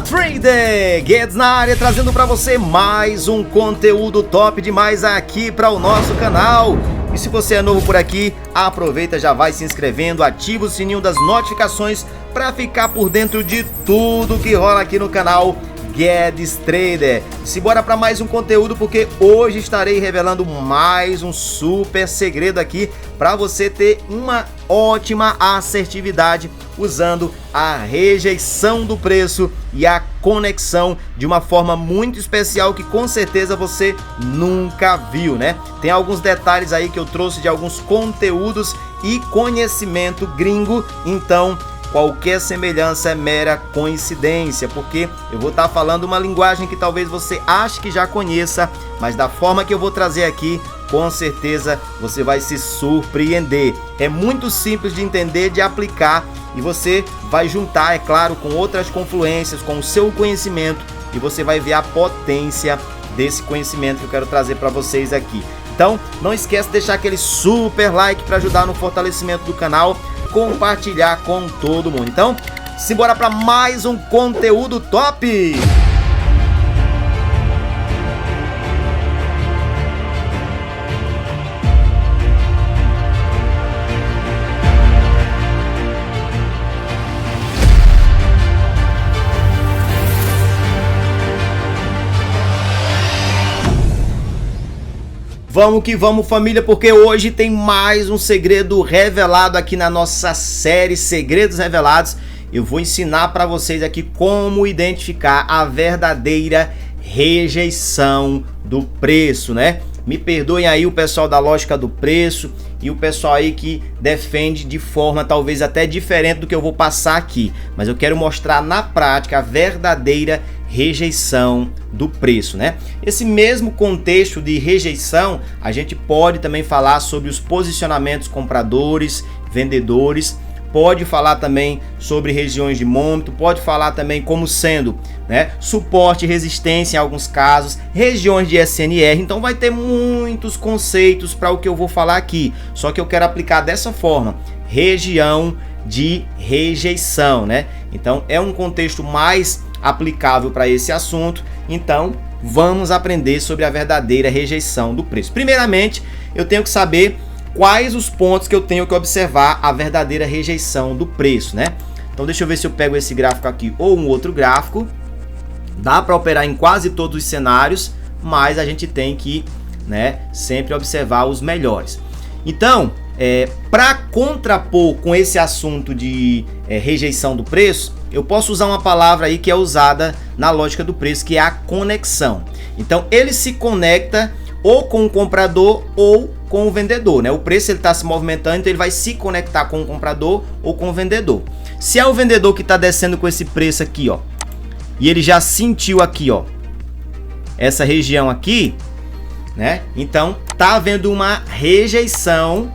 Fala Trader, Guedes na área, trazendo para você mais um conteúdo top demais aqui para o nosso canal. E se você é novo por aqui, aproveita, já vai se inscrevendo, ativa o sininho das notificações para ficar por dentro de tudo que rola aqui no canal Guedes Trader. Simbora para mais um conteúdo, porque hoje estarei revelando mais um super segredo aqui para você ter uma ótima assertividade usando a rejeição do preço e a conexão de uma forma muito especial que com certeza você nunca viu, né? Tem alguns detalhes aí que eu trouxe de alguns conteúdos e conhecimento gringo, então qualquer semelhança é mera coincidência, porque eu vou estar falando uma linguagem que talvez você ache que já conheça, mas da forma que eu vou trazer aqui, com certeza você vai se surpreender. É muito simples de entender, de aplicar, e você vai juntar, é claro, com outras confluências, com o seu conhecimento, e você vai ver a potência desse conhecimento que eu quero trazer para vocês aqui. Então, não esquece de deixar aquele super like para ajudar no fortalecimento do canal, compartilhar com todo mundo. Então, simbora para mais um conteúdo top! Vamos que vamos, família, porque hoje tem mais um segredo revelado aqui na nossa série Segredos Revelados. Eu vou ensinar para vocês aqui como identificar a verdadeira rejeição do preço, né? Me perdoem aí o pessoal da lógica do preço e o pessoal aí que defende de forma talvez até diferente do que eu vou passar aqui, mas eu quero mostrar na prática a verdadeira rejeição do preço, né? Esse mesmo contexto de rejeição, a gente pode também falar sobre os posicionamentos compradores, vendedores, pode falar também sobre regiões de mômetro, pode falar também como sendo, né, suporte e resistência em alguns casos, regiões de SNR. Então vai ter muitos conceitos para o que eu vou falar aqui, só que eu quero aplicar dessa forma: região de rejeição, né? Então é um contexto mais aplicável para esse assunto. Então vamos aprender sobre a verdadeira rejeição do preço. Primeiramente, eu tenho que saber quais os pontos que eu tenho que observar a verdadeira rejeição do preço, né? Então deixa eu ver se eu pego esse gráfico aqui ou um outro gráfico. Dá para operar em quase todos os cenários, mas a gente tem que, né, sempre observar os melhores. Então, para contrapor com esse assunto de rejeição do preço, eu posso usar uma palavra aí que é usada na lógica do preço, que é a conexão. Então ele se conecta ou com o comprador ou com o vendedor, né? O preço ele está se movimentando, então ele vai se conectar com o comprador ou com o vendedor. Se é o vendedor que está descendo com esse preço aqui, ó, e ele já sentiu aqui, ó, essa região aqui, né? Então tá havendo uma rejeição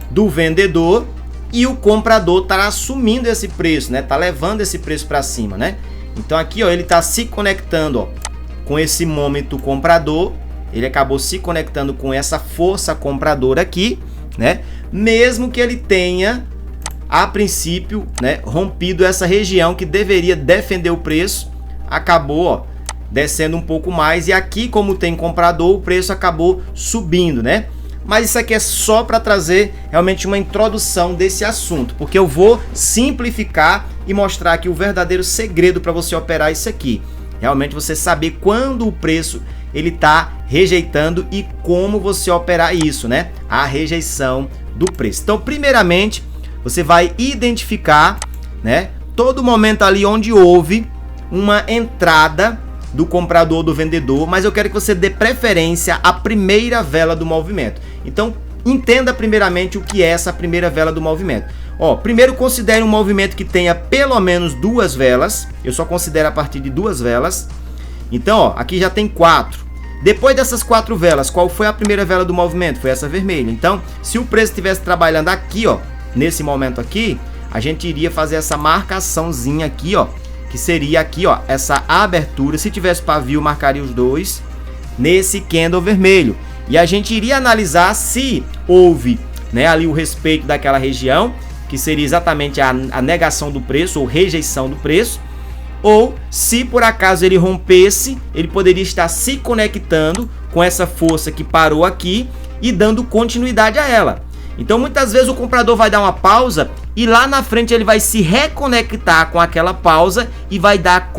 do vendedor e o comprador tá assumindo esse preço, né? Tá levando esse preço para cima, né? Então aqui, ó, ele tá se conectando, ó, com esse momento comprador. Ele acabou se conectando com essa força compradora aqui, né? Mesmo que ele tenha, a princípio, né, rompido essa região que deveria defender o preço, acabou, ó, descendo um pouco mais. E aqui, como tem comprador, o preço acabou subindo, né? Mas isso aqui é só para trazer realmente uma introdução desse assunto, porque eu vou simplificar e mostrar aqui o verdadeiro segredo para você operar isso aqui. Realmente você saber quando o preço ele está rejeitando e como você operar isso, né? A rejeição do preço. Então, primeiramente, você vai identificar, né, todo momento ali onde houve uma entrada do comprador ou do vendedor, mas eu quero que você dê preferência à primeira vela do movimento. Então, entenda primeiramente o que é essa primeira vela do movimento. Ó, primeiro considere um movimento que tenha pelo menos duas velas. Eu só considero a partir de duas velas. Então, ó, aqui já tem 4. Depois dessas 4 velas, qual foi a primeira vela do movimento? Foi essa vermelha. Então, se o preço estivesse trabalhando aqui, ó, nesse momento aqui, a gente iria fazer essa marcaçãozinha aqui, ó, que seria aqui, ó, essa abertura. Se tivesse pavio, marcaria os dois nesse candle vermelho. E a gente iria analisar se houve, né, ali o respeito daquela região, que seria exatamente a negação do preço ou rejeição do preço, ou se por acaso ele rompesse, ele poderia estar se conectando com essa força que parou aqui e dando continuidade a ela. Então muitas vezes o comprador vai dar uma pausa e lá na frente ele vai se reconectar com aquela pausa e vai dar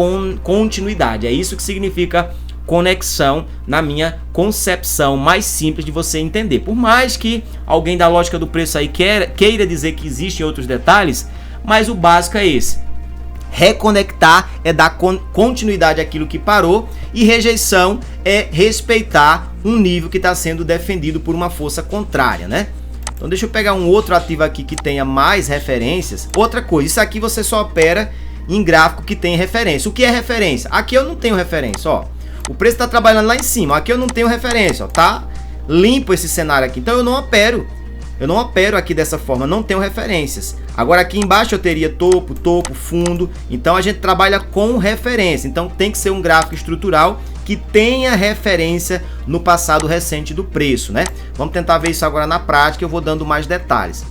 continuidade. É isso que significa conexão na minha concepção mais simples de você entender. Por mais que alguém da lógica do preço aí queira dizer que existem outros detalhes, mas o básico é esse. Reconectar é dar continuidade àquilo que parou e rejeição é respeitar um nível que está sendo defendido por uma força contrária, né? Então deixa eu pegar um outro ativo aqui que tenha mais referências. Outra coisa, isso aqui você só opera em gráfico que tem referência. O que é referência? Aqui eu não tenho referência, ó. O preço está trabalhando lá em cima, aqui eu não tenho referência, ó. Tá limpo esse cenário aqui, então eu não opero. Eu não opero aqui dessa forma, não tenho referências. Agora aqui embaixo eu teria topo, fundo. Então a gente trabalha com referência. Então tem que ser um gráfico estrutural que tenha referência no passado recente do preço, né? Vamos tentar ver isso agora na prática, eu vou dando mais detalhes.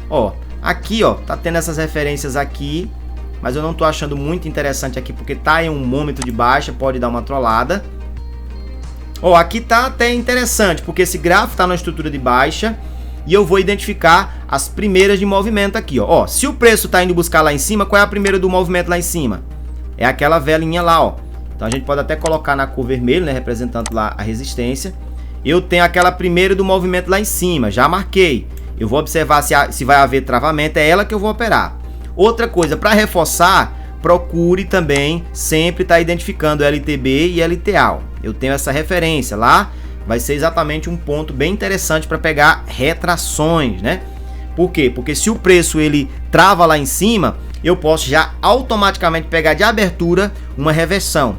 Ó, aqui ó, tá tendo essas referências aqui, mas eu não tô achando muito interessante aqui porque tá em um momento de baixa, pode dar uma trollada. Ó, aqui tá até interessante, porque esse gráfico tá na estrutura de baixa. E eu vou identificar as primeiras de movimento aqui, ó. Ó, se o preço está indo buscar lá em cima, qual é a primeira do movimento lá em cima? É aquela velinha lá, ó. Então a gente pode até colocar na cor vermelha, né, representando lá a resistência. Eu tenho aquela primeira do movimento lá em cima, já marquei. Eu vou observar se vai haver travamento, é ela que eu vou operar. Outra coisa, para reforçar, procure também sempre estar identificando LTB e LTA. Eu tenho essa referência lá. Vai ser exatamente um ponto bem interessante para pegar retrações, né? Por quê? Porque se o preço ele trava lá em cima, eu posso já automaticamente pegar de abertura uma reversão.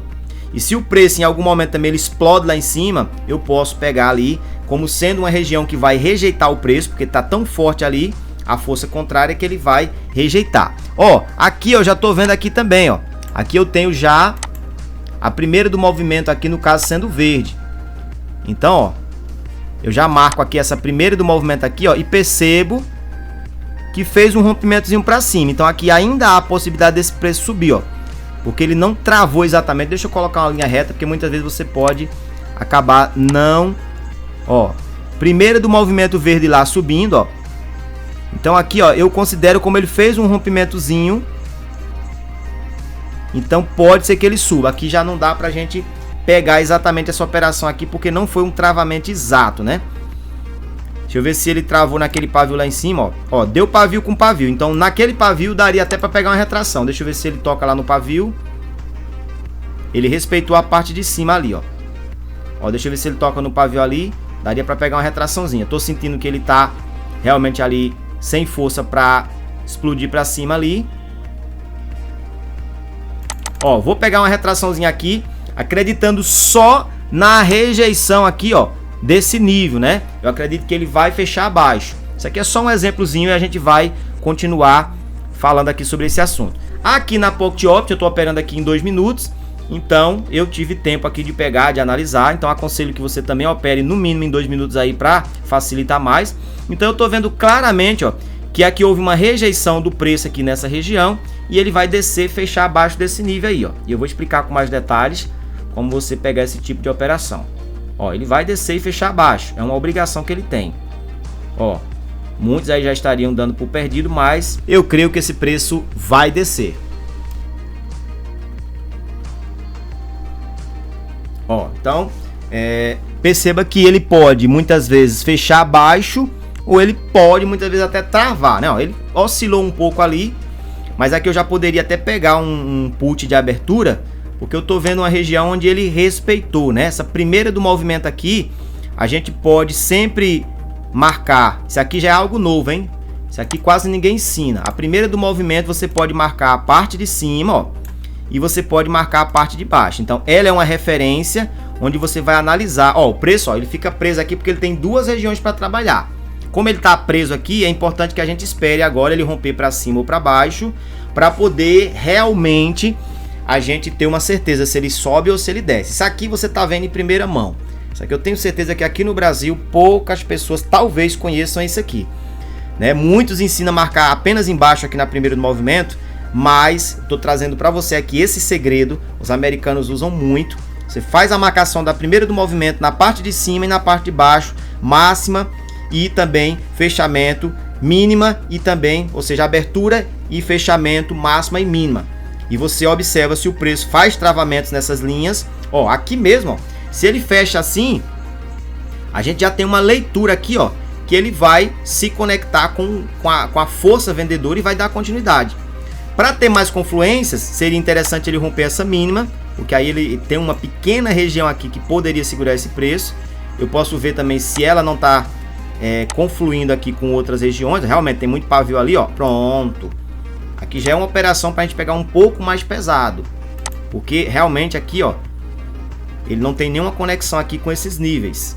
E se o preço em algum momento também ele explode lá em cima, eu posso pegar ali como sendo uma região que vai rejeitar o preço, porque está tão forte ali a força contrária que ele vai rejeitar. Ó, aqui eu já estou vendo aqui também, ó. Aqui eu tenho já a primeira do movimento aqui, no caso sendo verde. Então, ó, eu já marco aqui essa primeira do movimento aqui, ó, e percebo que fez um rompimentozinho para cima. Então aqui ainda há a possibilidade desse preço subir, ó, porque ele não travou exatamente. Deixa eu colocar uma linha reta, porque muitas vezes você pode acabar não, ó, primeira do movimento verde lá subindo, ó. Então aqui, ó, eu considero como ele fez um rompimentozinho. Então pode ser que ele suba. Aqui já não dá pra gente pegar exatamente essa operação aqui, porque não foi um travamento exato, né? Deixa eu ver se ele travou naquele pavio lá em cima, ó. Ó, deu pavio com pavio. Então naquele pavio daria até para pegar uma retração. Deixa eu ver se ele toca lá no pavio. Ele respeitou a parte de cima ali, ó. Ó, deixa eu ver se ele toca no pavio ali. Daria para pegar uma retraçãozinha. Tô sentindo que ele tá realmente ali sem força para explodir para cima ali. Ó, vou pegar uma retraçãozinha aqui, acreditando só na rejeição aqui, ó, desse nível, né? Eu acredito que ele vai fechar abaixo. Isso aqui é só um exemplozinho e a gente vai continuar falando aqui sobre esse assunto. Aqui na Pocket Option eu tô operando aqui em 2 minutos, então eu tive tempo aqui de pegar, de analisar. Então aconselho que você também opere no mínimo em 2 minutos aí para facilitar mais. Então eu tô vendo claramente, ó, que aqui houve uma rejeição do preço aqui nessa região e ele vai descer, fechar abaixo desse nível aí, ó. E eu vou explicar com mais detalhes como você pegar esse tipo de operação. Ó, ele vai descer e fechar abaixo, é uma obrigação que ele tem. Ó, muitos aí já estariam dando por perdido, mas eu creio que esse preço vai descer. Ó, então, perceba que ele pode muitas vezes fechar abaixo, ou ele pode muitas vezes até travar, né? Ó, ele oscilou um pouco ali, mas aqui eu já poderia até pegar um put de abertura, porque eu tô vendo uma região onde ele respeitou, né? Essa primeira do movimento aqui, a gente pode sempre marcar. Isso aqui já é algo novo, hein? Isso aqui quase ninguém ensina. A primeira do movimento você pode marcar a parte de cima, ó, e você pode marcar a parte de baixo. Então ela é uma referência onde você vai analisar. Ó, o preço, ó, ele fica preso aqui porque ele tem 2 regiões para trabalhar. Como ele está preso aqui, é importante que a gente espere agora ele romper para cima ou para baixo, para poder realmente a gente ter uma certeza se ele sobe ou se ele desce. Isso aqui você está vendo em primeira mão. Isso aqui eu tenho certeza que aqui no Brasil poucas pessoas talvez conheçam isso aqui, né? Muitos ensinam a marcar apenas embaixo aqui na primeira do movimento, mas estou trazendo para você aqui esse segredo, os americanos usam muito. Você faz a marcação da primeira do movimento na parte de cima e na parte de baixo, máxima e também fechamento, mínima e também, ou seja, abertura e fechamento, máxima e mínima. E você observa se o preço faz travamentos nessas linhas. Ó, aqui mesmo, ó, se ele fecha assim, a gente já tem uma leitura aqui, ó, que ele vai se conectar com a força vendedora e vai dar continuidade. Para ter mais confluências, seria interessante ele romper essa mínima, porque aí ele tem uma pequena região aqui que poderia segurar esse preço. Eu posso ver também se ela não está confluindo aqui com outras regiões. Realmente tem muito pavio ali, ó. Pronto. Aqui já é uma operação para a gente pegar um pouco mais pesado, porque realmente aqui, ó, ele não tem nenhuma conexão aqui com esses níveis.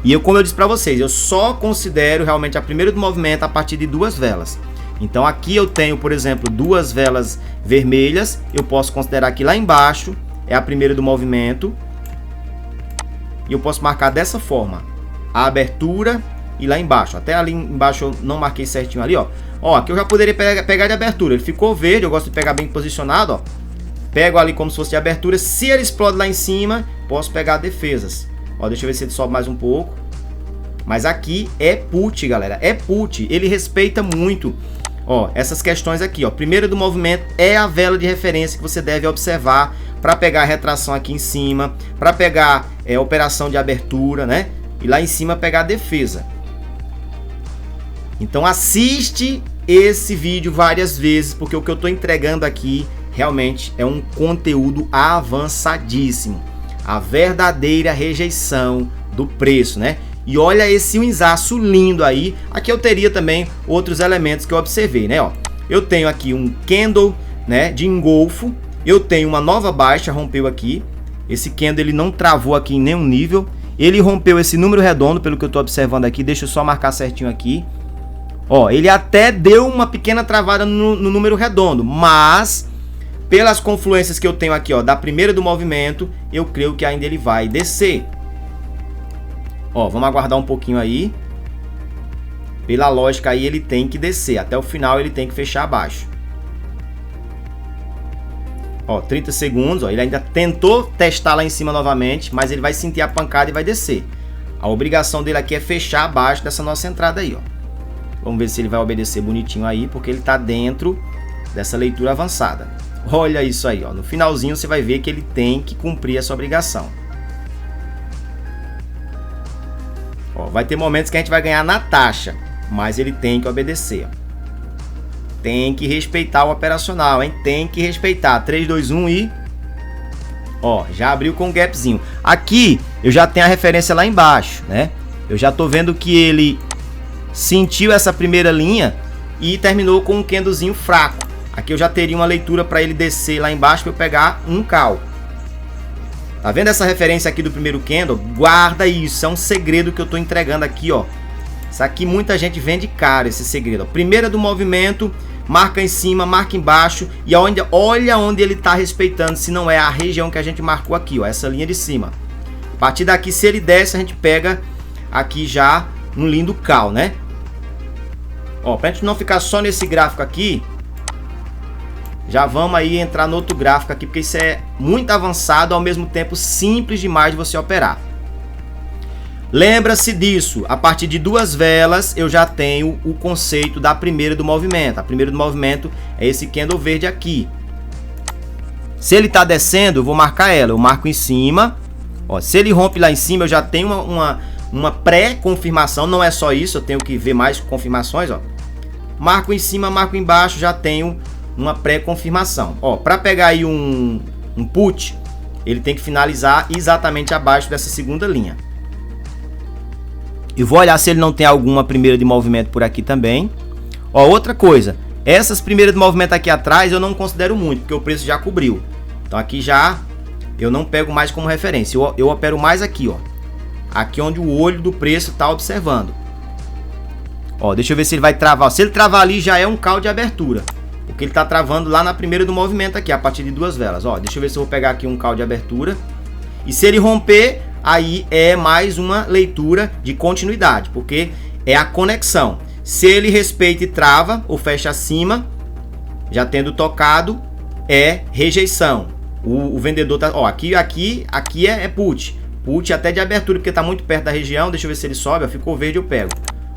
E como eu disse para vocês, eu só considero realmente a primeira do movimento a partir de 2 velas. Então aqui eu tenho, por exemplo, 2 velas vermelhas. Eu posso considerar que lá embaixo é a primeira do movimento. E eu posso marcar dessa forma a abertura e lá embaixo. Até ali embaixo eu não marquei certinho ali, ó. Ó, aqui eu já poderia pegar de abertura. Ele ficou verde, eu gosto de pegar bem posicionado, ó. Pego ali como se fosse de abertura. Se ele explode lá em cima, posso pegar defesas. Ó, deixa eu ver se ele sobe mais um pouco. Mas aqui é put, galera. É put. Ele respeita muito, ó, essas questões aqui, ó. Primeira do movimento é a vela de referência que você deve observar para pegar a retração aqui em cima, para pegar operação de abertura, né? E lá em cima pegar a defesa. Então assiste esse vídeo várias vezes, porque o que eu estou entregando aqui realmente é um conteúdo avançadíssimo. A verdadeira rejeição do preço, né? E olha esse insaço lindo aí. Aqui eu teria também outros elementos que eu observei, né? Ó, eu tenho aqui um candle, né, de engolfo. Eu tenho uma nova baixa, rompeu aqui. Esse candle ele não travou aqui em nenhum nível. Ele rompeu esse número redondo, pelo que eu estou observando aqui. Deixa eu só marcar certinho aqui. Ó, ele até deu uma pequena travada no número redondo, mas pelas confluências que eu tenho aqui, ó, da primeira do movimento, eu creio que ainda ele vai descer. Ó, vamos aguardar um pouquinho aí. Pela lógica aí ele tem que descer. Até o final ele tem que fechar abaixo. Ó, 30 segundos. Ó, ele ainda tentou testar lá em cima novamente, mas ele vai sentir a pancada e vai descer. A obrigação dele aqui é fechar abaixo dessa nossa entrada aí, ó. Vamos ver se ele vai obedecer bonitinho aí, porque ele está dentro dessa leitura avançada. Olha isso aí, ó. No finalzinho você vai ver que ele tem que cumprir essa obrigação. Ó, vai ter momentos que a gente vai ganhar na taxa, mas ele tem que obedecer. Tem que respeitar o operacional, hein? Tem que respeitar. 3, 2, 1 e... Ó, já abriu com um gapzinho. Aqui eu já tenho a referência lá embaixo, né? Eu já tô vendo que ele sentiu essa primeira linha e terminou com um candlezinho fraco. Aqui eu já teria uma leitura para ele descer lá embaixo para eu pegar um call. Tá vendo essa referência aqui do primeiro candle? Guarda isso, é um segredo que eu tô entregando aqui, ó. Isso aqui muita gente vende caro, esse segredo. Primeira do movimento, marca em cima, marca embaixo e olha onde ele tá respeitando, se não é a região que a gente marcou aqui, ó, essa linha de cima. A partir daqui, se ele desce, a gente pega aqui já um lindo call, né? Ó, pra gente não ficar só nesse gráfico aqui, já vamos aí entrar no outro gráfico aqui, porque isso é muito avançado, ao mesmo tempo simples demais de você operar. Lembra-se disso, a partir de 2 velas eu já tenho o conceito da primeira do movimento. A primeira do movimento é esse candle verde aqui. Se ele tá descendo, eu vou marcar ela, eu marco em cima. Ó, se ele rompe lá em cima, eu já tenho uma pré-confirmação, não é só isso, eu tenho que ver mais confirmações, ó. Marco em cima, marco embaixo, já tenho uma pré-confirmação. Ó, para pegar aí um put, ele tem que finalizar exatamente abaixo dessa segunda linha. E vou olhar se ele não tem alguma primeira de movimento por aqui também. Ó, outra coisa, essas primeiras de movimento aqui atrás eu não considero muito, porque o preço já cobriu. Então aqui já eu não pego mais como referência, eu opero mais aqui, ó. Aqui onde o olho do preço está observando. Ó, deixa eu ver se ele vai travar. Se ele travar ali, já é um call de abertura. Porque ele está travando lá na primeira do movimento aqui, a partir de 2 velas. Ó, deixa eu ver se eu vou pegar aqui um call de abertura. E se ele romper, aí é mais uma leitura de continuidade, porque é a conexão. Se ele respeita e trava ou fecha acima, já tendo tocado, é rejeição. O vendedor tá, ó, aqui é put. Put até de abertura, porque tá muito perto da região. Deixa eu ver se ele sobe, ó, ficou verde, eu pego.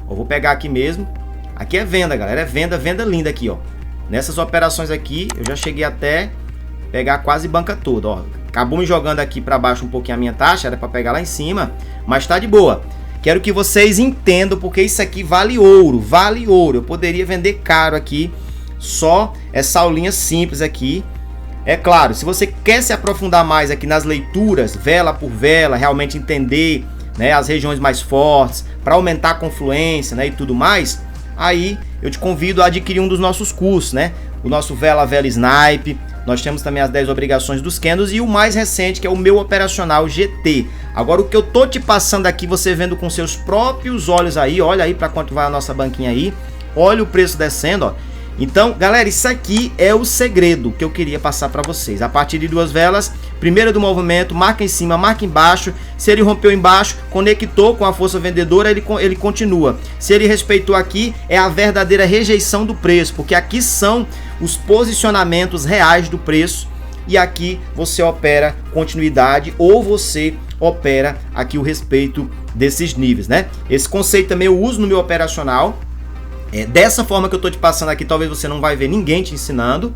Ó, vou pegar aqui mesmo. Aqui é venda, galera, é venda linda aqui, ó. Nessas operações aqui, eu já cheguei até pegar quase banca toda, ó. Acabou me jogando aqui para baixo um pouquinho a minha taxa, era para pegar lá em cima, mas tá de boa. Quero que vocês entendam, porque isso aqui vale ouro, vale ouro. Eu poderia vender caro aqui, só essa aulinha simples aqui. É claro, se você quer se aprofundar mais aqui nas leituras, vela por vela, realmente entender, né, as regiões mais fortes, para aumentar a confluência, né, e tudo mais, aí eu te convido a adquirir um dos nossos cursos, né? O nosso Vela Snipe, nós temos também as 10 obrigações dos candles e o mais recente, que é o meu operacional GT. Agora, o que eu tô te passando aqui, você vendo com seus próprios olhos aí, olha aí para quanto vai a nossa banquinha aí, olha o preço descendo, ó. Então, galera, isso aqui é o segredo que eu queria passar para vocês. A partir de 2 velas, primeira do movimento, marca em cima, marca embaixo. Se ele rompeu embaixo, conectou com a força vendedora, ele continua. Se ele respeitou aqui, é a verdadeira rejeição do preço, porque aqui são os posicionamentos reais do preço e aqui você opera continuidade ou você opera aqui o respeito desses níveis, né? Esse conceito também eu uso no meu operacional. Dessa forma que eu tô te passando aqui, talvez você não vai ver ninguém te ensinando.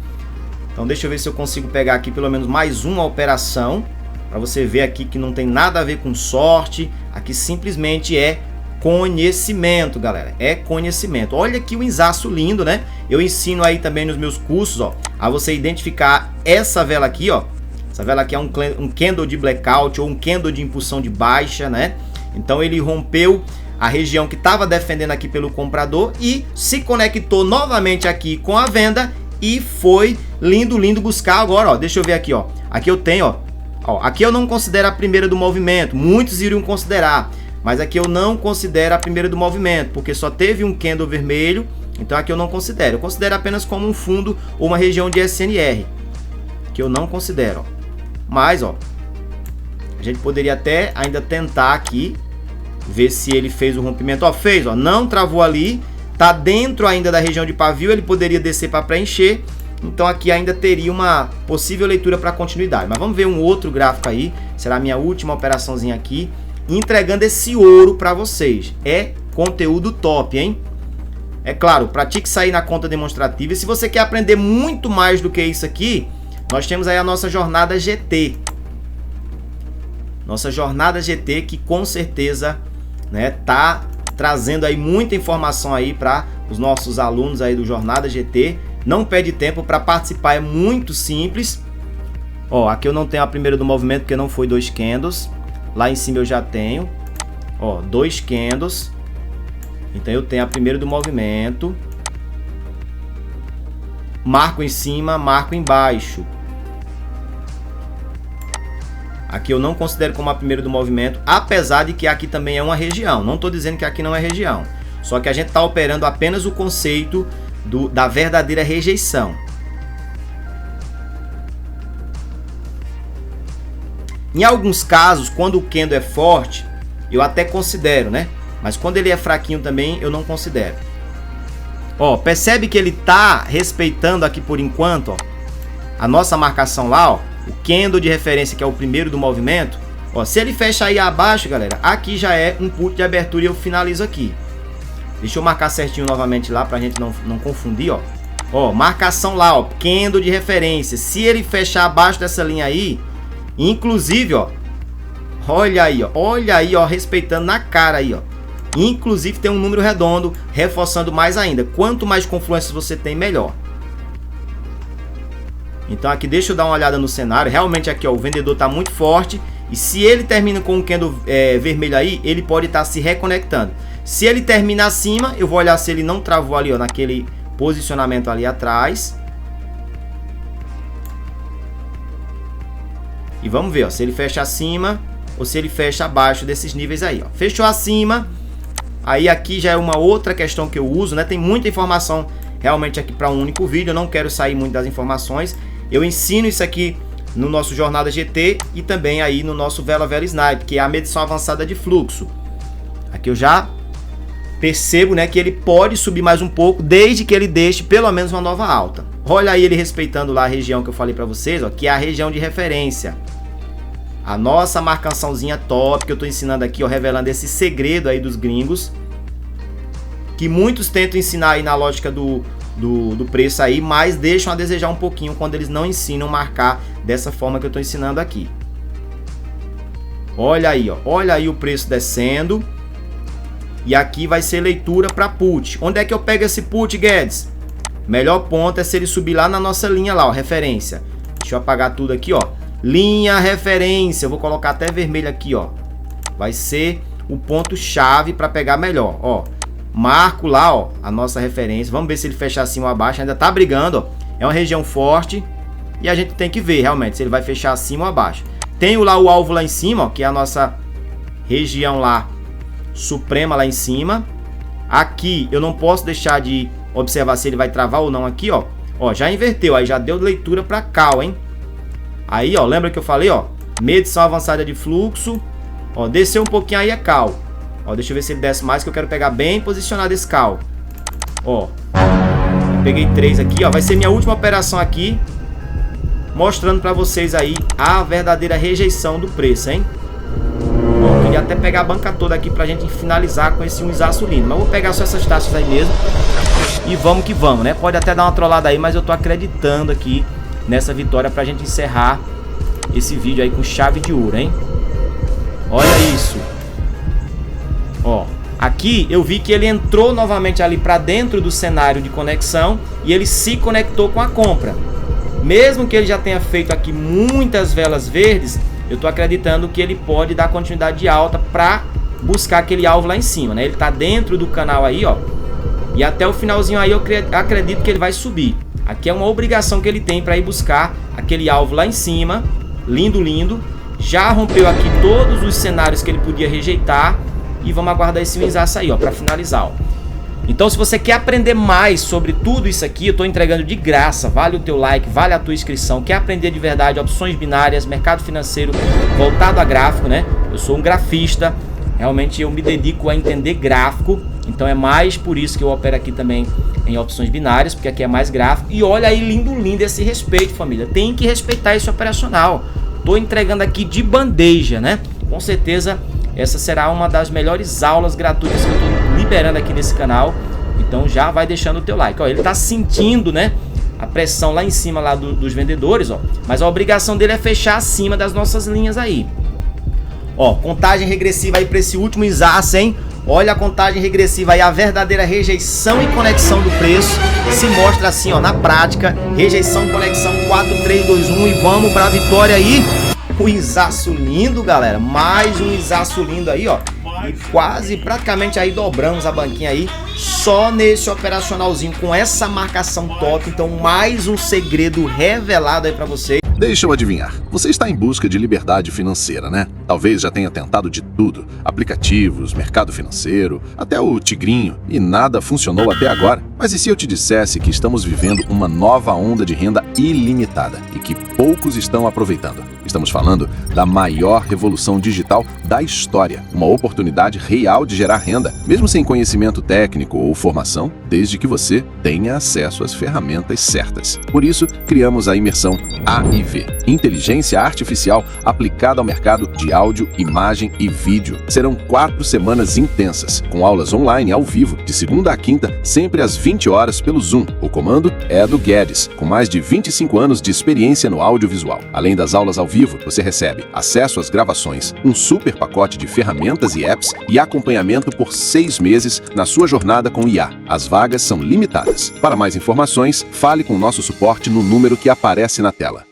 Então deixa eu ver se eu consigo pegar aqui pelo menos mais uma operação, para você ver aqui que não tem nada a ver com sorte. Aqui simplesmente é conhecimento, galera. É conhecimento. Olha aqui o insaço lindo, né? Eu ensino aí também nos meus cursos, ó, a você identificar essa vela aqui, ó. Essa vela aqui é um candle de blackout ou um candle de impulsão de baixa, né? Então ele rompeu a região que estava defendendo aqui pelo comprador e se conectou novamente aqui com a venda e foi lindo buscar agora, ó. Deixa eu ver aqui, ó. Aqui eu tenho, ó, aqui eu não considero a primeira do movimento. Muitos iriam considerar, mas aqui eu não considero a primeira do movimento, porque só teve um candle vermelho. Então aqui eu não considero. Eu considero apenas como um fundo ou uma região de SNR, que eu não considero, ó. Mas, ó, a gente poderia até ainda tentar aqui ver se ele fez o rompimento. Ó, fez, ó, não travou ali, tá dentro ainda da região de pavio, ele poderia descer para preencher. Então aqui ainda teria uma possível leitura para continuidade. Mas vamos ver um outro gráfico aí, será a minha última operaçãozinha aqui, entregando esse ouro para vocês. É conteúdo top, hein? É claro, pratique sair na conta demonstrativa. E se você quer aprender muito mais do que isso aqui, nós temos aí a nossa jornada GT. Nossa jornada GT, que com certeza, né, tá trazendo aí muita informação aí para os nossos alunos aí do Jornada GT. Não perde tempo para participar, é muito simples. Ó, aqui eu não tenho a primeira do movimento porque não foi 2 candles. Lá em cima eu já tenho, ó, 2 candles. Então eu tenho a primeira do movimento. Marco em cima, marco embaixo. Aqui eu não considero como a primeira do movimento, apesar de que aqui também é uma região. Não estou dizendo que aqui não é região. Só que a gente está operando apenas o conceito da verdadeira rejeição. Em alguns casos, quando o candle é forte, eu até considero, né? Mas quando ele é fraquinho também, eu não considero. Ó, percebe que ele está respeitando aqui por enquanto, ó, a nossa marcação lá, ó. O candle de referência, que é o primeiro do movimento, ó, se ele fecha aí abaixo, galera, aqui já é um put de abertura e eu finalizo aqui. Deixa eu marcar certinho novamente lá pra gente não confundir, ó. Ó, marcação lá, ó, candle de referência. Se ele fechar abaixo dessa linha aí, inclusive, ó, olha aí, ó, respeitando na cara aí, ó. Inclusive tem um número redondo, reforçando mais ainda. Quanto mais confluências você tem, melhor. Então aqui deixa eu dar uma olhada no cenário. Realmente aqui, ó, o vendedor está muito forte. E se ele termina com um candle vermelho aí, ele pode estar se reconectando. Se ele termina acima, eu vou olhar se ele não travou ali, ó, naquele posicionamento ali atrás. E vamos ver, ó, se ele fecha acima ou se ele fecha abaixo desses níveis aí, ó. Fechou acima. Aí aqui já é uma outra questão que eu uso, né? Tem muita informação realmente aqui para um único vídeo. Eu não quero sair muito das informações. Eu ensino isso aqui no nosso Jornada GT e também aí no nosso Vela Snipe, que é a medição avançada de fluxo. Aqui eu já percebo, né, que ele pode subir mais um pouco, desde que ele deixe pelo menos uma nova alta. Olha aí ele respeitando lá a região que eu falei para vocês, ó, que é a região de referência. A nossa marcaçãozinha top que eu tô ensinando aqui, ó, revelando esse segredo aí dos gringos, que muitos tentam ensinar aí na lógica do preço aí, mas deixam a desejar um pouquinho quando eles não ensinam a marcar dessa forma que eu tô ensinando aqui. Olha aí, ó, olha aí o preço descendo. E aqui vai ser leitura para put. Onde é que eu pego esse put, Guedes? Melhor ponto é se ele subir lá na nossa linha lá, ó, referência. Deixa eu apagar tudo aqui, ó. Linha referência. Eu vou colocar até vermelho aqui, ó. Vai ser o ponto chave para pegar melhor, ó. Marco lá, ó, a nossa referência. Vamos ver se ele fecha acima ou abaixo. Ainda tá brigando, ó. É uma região forte e a gente tem que ver realmente se ele vai fechar acima ou abaixo. Tenho lá o alvo lá em cima, ó, que é a nossa região lá suprema lá em cima. Aqui eu não posso deixar de observar se ele vai travar ou não aqui, ó. Ó, já inverteu, aí já deu leitura para cal, hein? Aí, ó, lembra que eu falei, ó, medição avançada de fluxo. Ó, desceu um pouquinho aí é cal. Ó, deixa eu ver se ele desce mais que eu quero pegar bem posicionado esse cal. Ó, peguei 3 aqui, ó, vai ser minha última operação aqui, mostrando para vocês aí a verdadeira rejeição do preço, hein? Bom, queria até pegar a banca toda aqui pra gente finalizar com esse unzaço lindo, mas vou pegar só essas taxas aí mesmo e vamos que vamos, né? Pode até dar uma trollada aí, mas eu tô acreditando aqui nessa vitória pra gente encerrar esse vídeo aí com chave de ouro, hein? Olha isso. Ó, aqui eu vi que ele entrou novamente ali pra dentro do cenário de conexão e ele se conectou com a compra. Mesmo que ele já tenha feito aqui muitas velas verdes, eu tô acreditando que ele pode dar continuidade de alta para buscar aquele alvo lá em cima, né? Ele tá dentro do canal aí, ó. E até o finalzinho aí eu acredito que ele vai subir. Aqui é uma obrigação que ele tem para ir buscar aquele alvo lá em cima. Lindo, lindo. Já rompeu aqui todos os cenários que ele podia rejeitar. E vamos aguardar esse winzaço aí, ó, para finalizar, ó. Então, se você quer aprender mais sobre tudo isso aqui, eu estou entregando de graça. Vale o teu like, vale a tua inscrição. Quer aprender de verdade opções binárias, mercado financeiro voltado a gráfico, né? Eu sou um grafista, realmente eu me dedico a entender gráfico. Então é mais por isso que eu opero aqui também em opções binárias, porque aqui é mais gráfico. E olha aí, lindo, lindo esse respeito, família. Tem que respeitar esse operacional. Estou entregando aqui de bandeja, né? Com certeza essa será uma das melhores aulas gratuitas que eu estou liberando aqui nesse canal. Então já vai deixando o teu like. Ó, ele está sentindo, né, a pressão lá em cima lá dos vendedores, ó. Mas a obrigação dele é fechar acima das nossas linhas aí. Ó, contagem regressiva aí para esse último winzaço, hein? Olha a contagem regressiva aí, a verdadeira rejeição e conexão do preço. Se mostra assim, ó, na prática. Rejeição, conexão, 4, 3, 2, 1 e vamos para a vitória aí. Um izaço lindo, galera. Mais um izaço lindo aí, ó. E quase, praticamente aí dobramos a banquinha aí. Só nesse operacionalzinho com essa marcação top. Então mais um segredo revelado aí pra vocês. Deixa eu adivinhar, você está em busca de liberdade financeira, né? Talvez já tenha tentado de tudo, aplicativos, mercado financeiro, até o tigrinho, e nada funcionou até agora. Mas e se eu te dissesse que estamos vivendo uma nova onda de renda ilimitada e que poucos estão aproveitando? Estamos falando da maior revolução digital da história, uma oportunidade real de gerar renda, mesmo sem conhecimento técnico ou formação, desde que você tenha acesso às ferramentas certas. Por isso, criamos a imersão AIV, Inteligência Artificial aplicada ao mercado de áudio, imagem e vídeo. Serão 4 semanas intensas, com aulas online ao vivo, de segunda a quinta, sempre às 20 horas pelo Zoom. O comando é do Guedes, com mais de 25 anos de experiência no audiovisual. Além das aulas ao vivo, você recebe acesso às gravações, um super pacote de ferramentas e apps e acompanhamento por 6 meses na sua jornada com IA. As vagas são limitadas. Para mais informações, fale com o nosso suporte no número que aparece na tela.